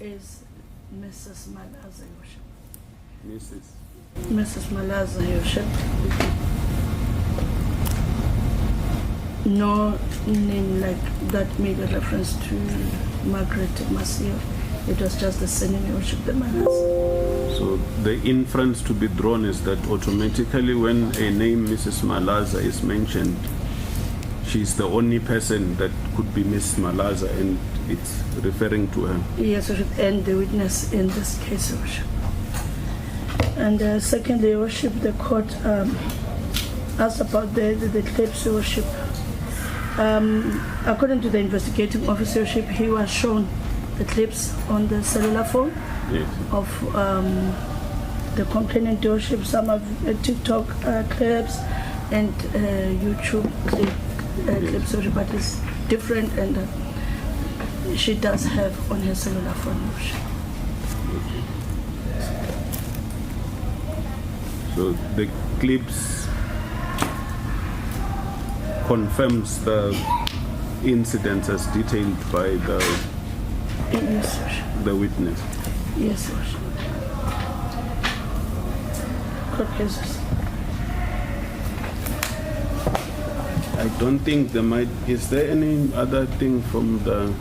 is Mrs. Malaza, Your Worship. Mrs. Malaza, Your Worship. No name like that made a reference to Margaret Masio. It was just the surname, Your Worship, the Malaza. So the inference to be drawn is that automatically when a name Mrs. Malaza is mentioned, she's the only person that could be Miss Malaza, and it's referring to her. Yes, Your Worship, and the witness in this case, Your Worship. And secondly, Your Worship, the court asked about the clips, Your Worship. According to the investigating officer, Your Worship, he was shown the clips on the cellular phone. Yes. Of the complainant, Your Worship, some of TikTok clips and YouTube clips, Your Worship, but it's different, and she does have on her cellular phone, Your Worship. So the clips confirms the incidents as detailed by the witness. Yes, Your Worship. Court cases. I don't think there might. Is there any other thing from the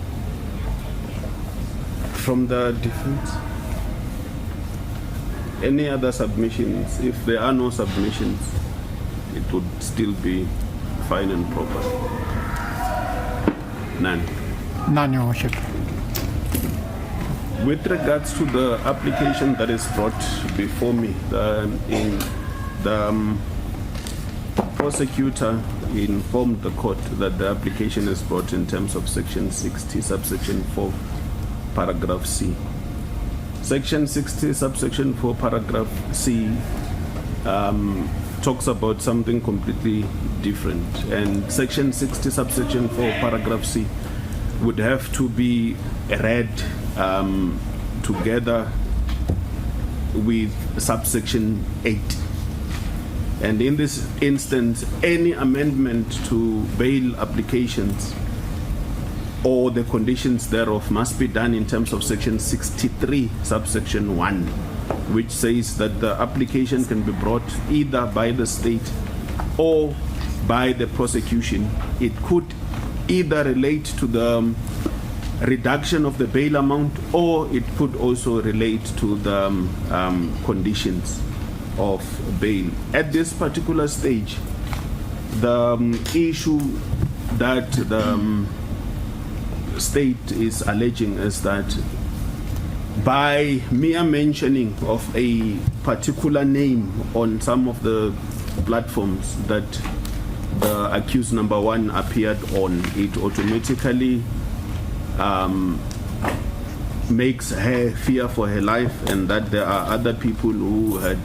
defense? Any other submissions? If there are no submissions, it would still be fine and proper. None. None, Your Worship. With regards to the application that is brought before me, the prosecutor informed the court that the application is brought in terms of Section 60, subsection 4, paragraph C. Section 60, subsection 4, paragraph C talks about something completely different. And Section 60, subsection 4, paragraph C would have to be read together with subsection 8. And in this instance, any amendment to bail applications or the conditions thereof must be done in terms of Section 63, subsection 1, which says that the application can be brought either by the state or by the prosecution. It could either relate to the reduction of the bail amount, or it could also relate to the conditions of bail. At this particular stage, the issue that the state is alleging is that by mere mentioning of a particular name on some of the platforms that the accused number 1 appeared on, it automatically makes her fear for her life, and that there are other people who had,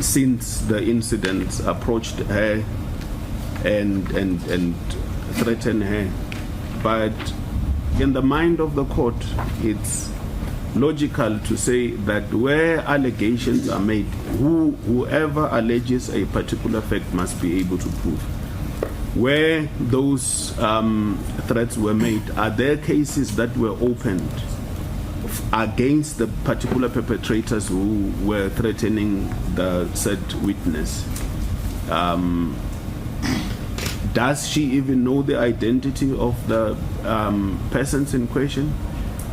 since the incidents, approached her and threatened her. But in the mind of the court, it's logical to say that where allegations are made, whoever alleges a particular fact must be able to prove. Where those threats were made, are there cases that were opened against the particular perpetrators who were threatening the said witness? Does she even know the identity of the persons in question?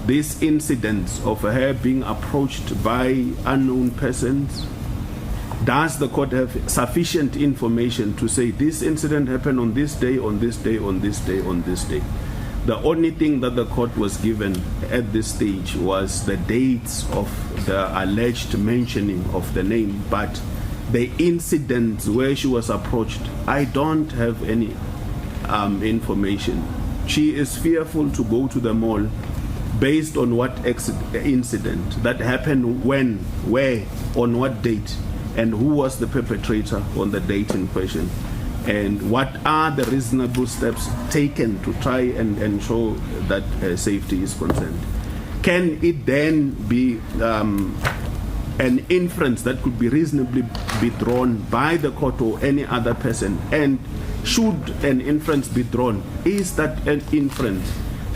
These incidents of her being approached by unknown persons, does the court have sufficient information to say this incident happened on this day, on this day, on this day, on this day? The only thing that the court was given at this stage was the dates of the alleged mentioning of the name, but the incidents where she was approached, I don't have any information. She is fearful to go to the mall based on what incident that happened, when, where, on what date, and who was the perpetrator on the date in question, and what are the reasonable steps taken to try and ensure that safety is concerned. Can it then be an inference that could be reasonably be drawn by the court or any other person? And should an inference be drawn, is that an inference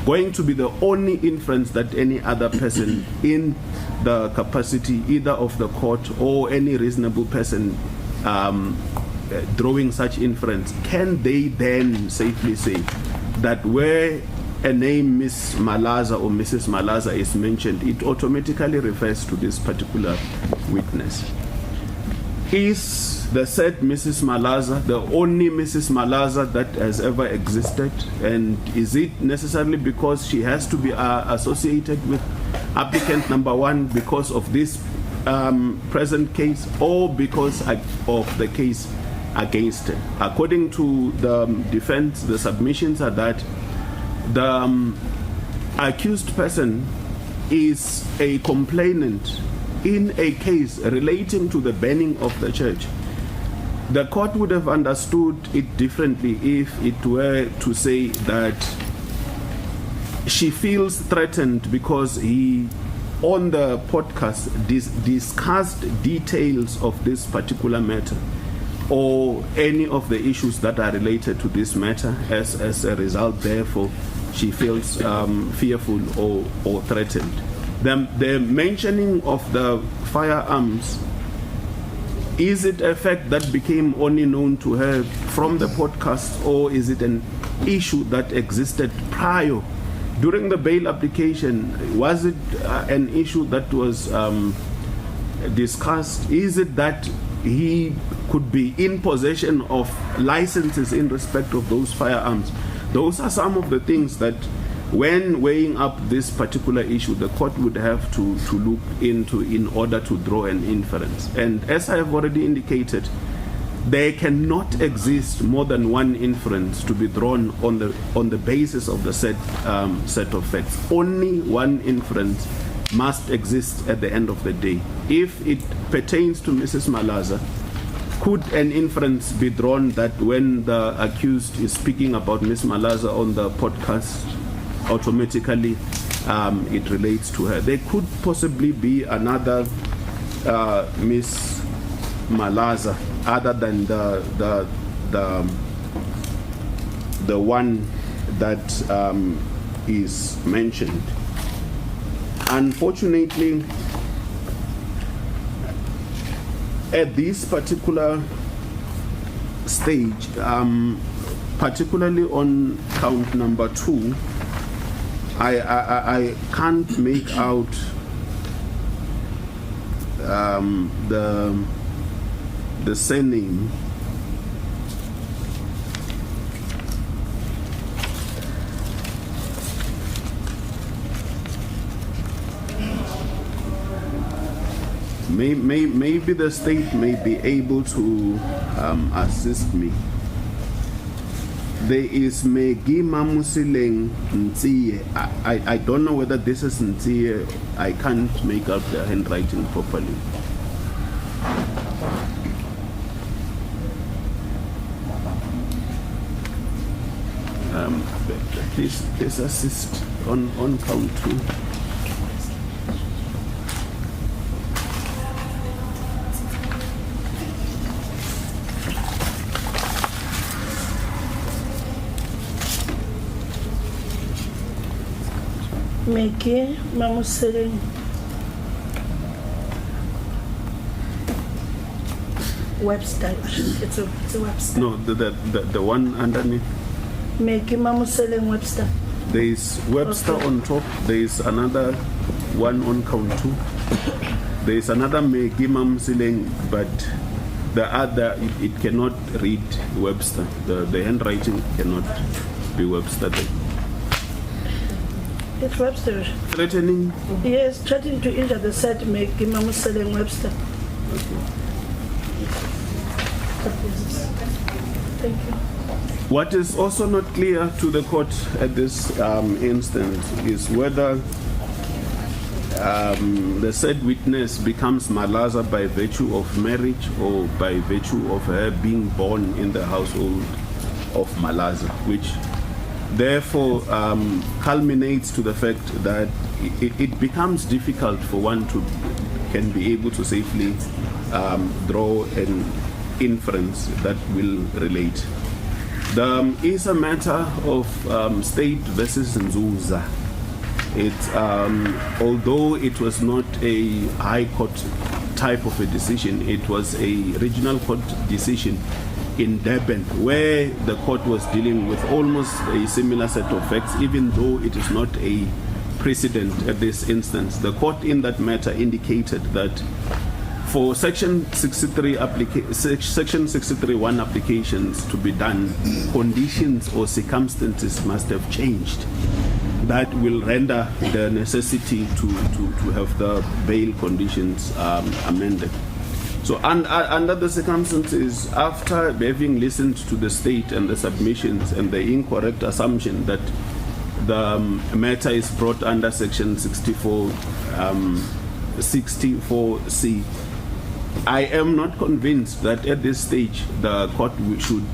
going to be the only inference that any other person in the capacity either of the court or any reasonable person drawing such inference, can they then safely say that where a name Miss Malaza or Mrs. Malaza is mentioned, it automatically refers to this particular witness? Is the said Mrs. Malaza the only Mrs. Malaza that has ever existed? And is it necessarily because she has to be associated with applicant number one because of this present case, or because of the case against her? According to the defense, the submissions are that the accused person is a complainant in a case relating to the burning of the church. The court would have understood it differently if it were to say that she feels threatened because he, on the podcast, discussed details of this particular matter or any of the issues that are related to this matter. As a result, therefore, she feels fearful or threatened. The mentioning of the firearms, is it a fact that became only known to her from the podcast, or is it an issue that existed prior? During the bail application, was it an issue that was discussed? Is it that he could be in possession of licenses in respect of those firearms? Those are some of the things that, when weighing up this particular issue, the court would have to look into in order to draw an inference. And as I have already indicated, there cannot exist more than one inference to be drawn on the basis of the set of facts. Only one inference must exist at the end of the day. If it pertains to Mrs. Malaza, could an inference be drawn that when the accused is speaking about Ms. Malaza on the podcast, automatically it relates to her? There could possibly be another Ms. Malaza other than the one that is mentioned. Unfortunately, at this particular stage, particularly on count number 2, I can't make out the surname. Maybe the state may be able to assist me. There is Megi Mamusileng Ntsiye. I don't know whether this is Ntsiye. I can't make out the handwriting properly. Please assist on count 2. Meki Mamuseleng Webster. It's a Webster. No, the one underneath. Meki Mamuseleng Webster. There is Webster on top. There is another one on count 2. There is another Meki Mamuseleng, but the other it cannot read Webster. The handwriting cannot be Webster there. It's Webster. Threatening? Yes, threatening to injure the said Meki Mamuseleng Webster. Okay. Thank you. What is also not clear to the court at this instance is whether the said witness becomes Malaza by virtue of marriage or by virtue of her being born in the household of Malaza, which therefore culminates to the fact that it becomes difficult for one to can be able to safely draw an inference that will relate. is a matter of state versus Nzuza. Although it was not a high court type of a decision, it was a regional court decision in Durban, where the court was dealing with almost a similar set of facts, even though it is not a precedent at this instance. The court in that matter indicated that for Section 63(1) applications to be done, conditions or circumstances must have changed that will render the necessity to have the bail conditions amended. So under the circumstances, after having listened to the state and the submissions and the incorrect assumption that the matter is brought under Section 64C, I am not convinced that at this stage the court should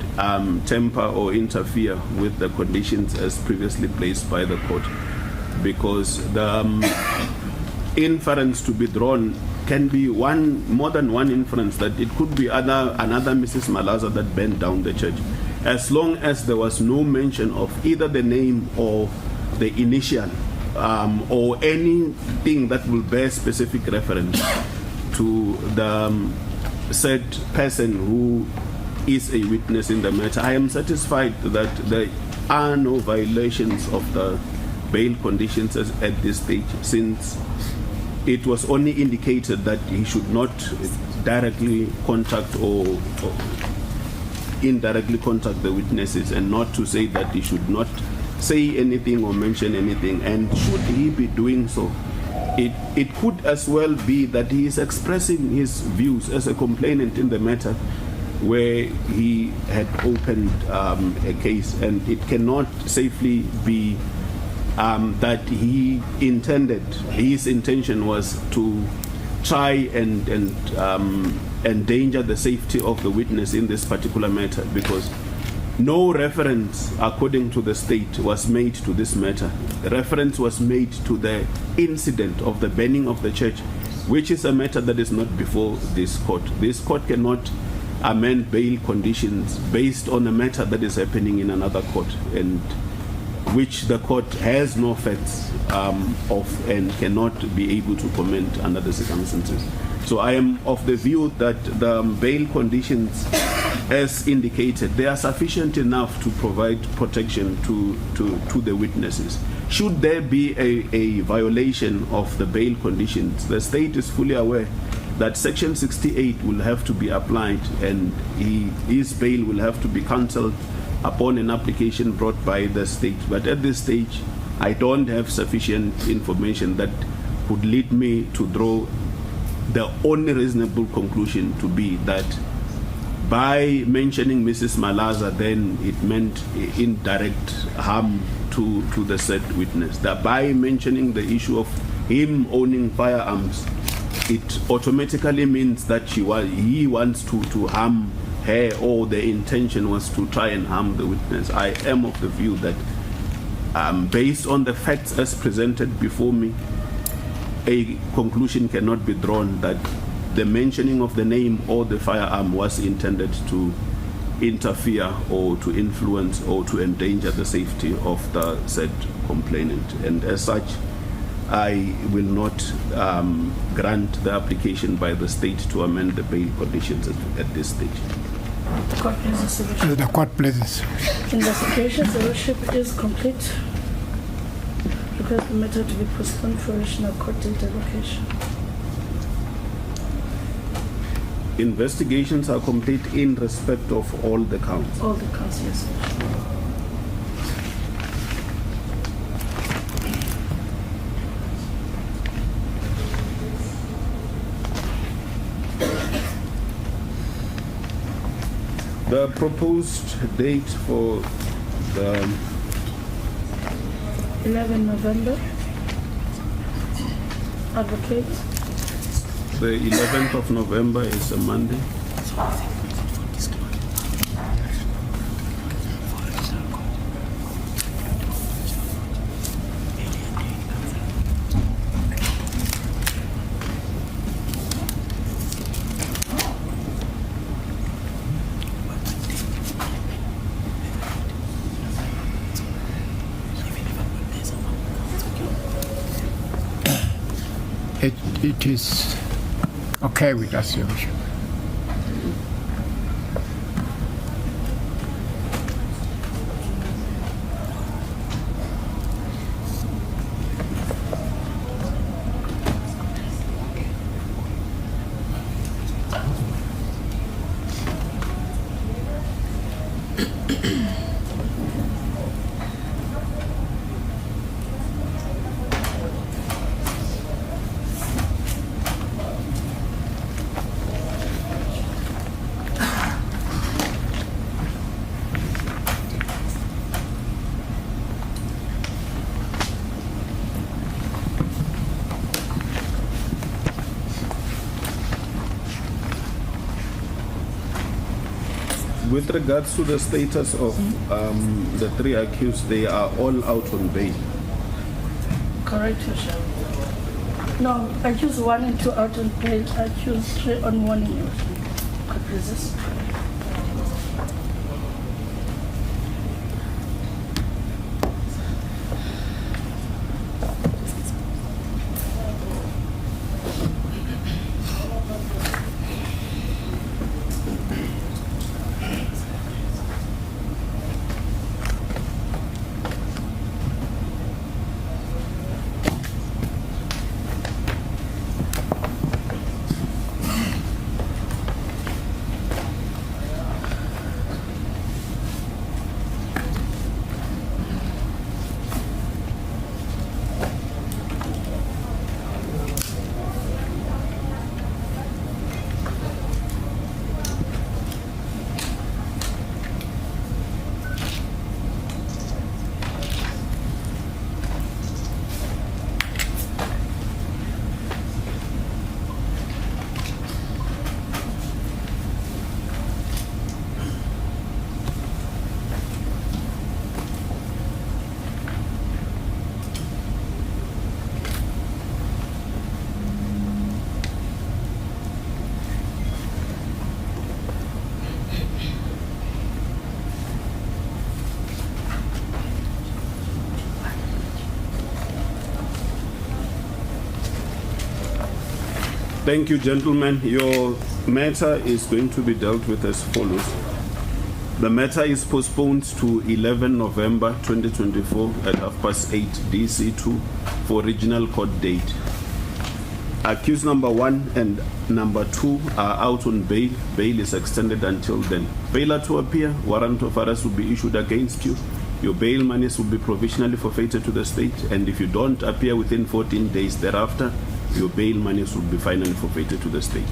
temper or interfere with the conditions as previously placed by the court, because the inference to be drawn can be more than one inference, that it could be another Mrs. Malaza that burned down the church, as long as there was no mention of either the name or the initial or anything that will bear specific reference to the said person who is a witness in the matter. I am satisfied that there are no violations of the bail conditions at this stage, since it was only indicated that he should not directly contact or indirectly contact the witnesses, and not to say that he should not say anything or mention anything. And should he be doing so, it could as well be that he is expressing his views as a complainant in the matter where he had opened a case, and it cannot safely be that his intention was to try and endanger the safety of the witness in this particular matter, because no reference, according to the state, was made to this matter. The reference was made to the incident of the burning of the church, which is a matter that is not before this court. This court cannot amend bail conditions based on a matter that is happening in another court, and which the court has no facts of and cannot be able to comment under the circumstances. So I am of the view that the bail conditions, as indicated, they are sufficient enough to provide protection to the witnesses. Should there be a violation of the bail conditions, the state is fully aware that Section 68 will have to be applied, and his bail will have to be cancelled upon an application brought by the state. But at this stage, I don't have sufficient information that would lead me to draw the only reasonable conclusion to be that by mentioning Mrs. Malaza, then it meant indirect harm to the said witness. That by mentioning the issue of him owning firearms, it automatically means that he wants to harm her, or the intention was to try and harm the witness. I am of the view that based on the facts as presented before me, a conclusion cannot be drawn that the mentioning of the name or the firearm was intended to interfere or to influence or to endanger the safety of the said complainant. And as such, I will not grant the application by the state to amend the bail conditions at this stage. The court pleases the worship. The court pleases. Investigation, the worship is complete. Request the matter to be postponed for additional court date allocation. Investigations are complete in respect of all the counts. All the counts, yes. The proposed date for the 11 November. Advocate. The 11th of November is a Monday. It is okay with us, Your Worship. With regards to the status of the three accused, they are all out on bail. Correct, Your Worship. No, I choose 1 and 2 out on bail. I choose 3 on warning, Your Worship. Could resist. Thank you, gentlemen. Your matter is going to be dealt with as follows. The matter is postponed to 11 November 2024 at 8:30 DC2 for regional court date. Accused number 1 and number 2 are out on bail. Bail is extended until then. Failure to appear, warrant of arrest will be issued against you. Your bail monies will be provisionally forfeited to the state, and if you don't appear within 14 days thereafter, your bail monies will be finally forfeited to the state.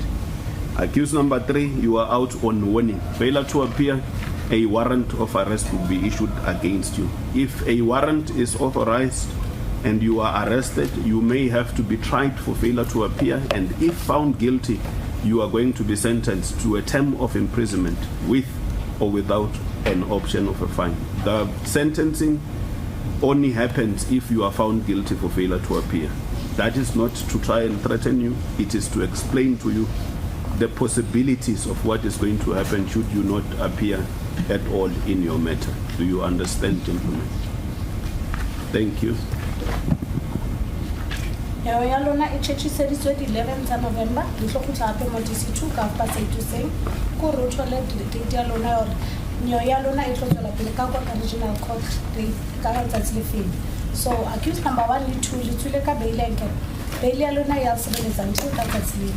Accused number 3, you are out on warning. Failure to appear, a warrant of arrest will be issued against you. If a warrant is authorized and you are arrested, you may have to be tried for failure to appear, and if found guilty, you are going to be sentenced to a term of imprisonment with or without an option of a fine. The sentencing only happens if you are found guilty for failure to appear. That is not to try and threaten you, it is to explain to you the possibilities of what is going to happen should you not appear at all in your matter. Do you understand, gentlemen? Thank you. Yalona ichechisediso di 11th November, lihlokutla hape mo DC2 ka pa se tuseng ko rothole date ya lona or nyo ya lona e tlotsela pele ka kwa regional court date ka tsatsi le feng. So accused number 1 le 2 le tswile ka bail enke. Bail ya lona ya sebeletsa ntse ka tsatsi le.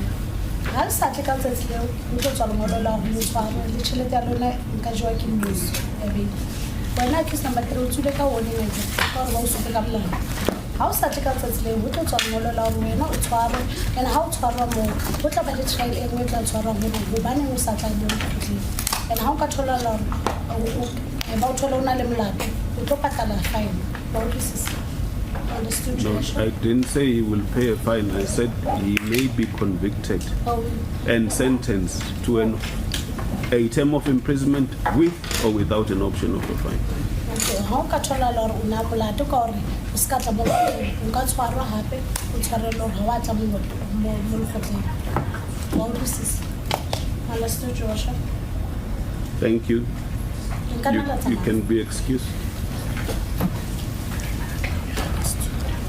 Ha sa tle ka tsatsi le o tlotswa ngolo la ho tshwara le tšhelete ya lona nka jwa ke news ya bail. Wena accused number 3 o tswile ka warning enke ka re ba o sope ka bolana. Ha o sa tle ka tsatsi le ho tlotswa ngolo la ho wena o tshwara, and ha o tshwara mo ho tla ba le trial e nngwe tla tshwara ho bobane o sa tla le ho. And how ka thola la ba o thola una le molato o tlo patala fine. Understood? No, I didn't say he will pay a fine. I said he may be convicted and sentenced to a term of imprisonment with or without an option of a fine. Okay, how ka thola la re una molato ka hore o ska tla mo nka tshwarwa hape o tshwarela hore ha wa tla mo lekgotleng. Understood, Joshua? Thank you. You You can be excused.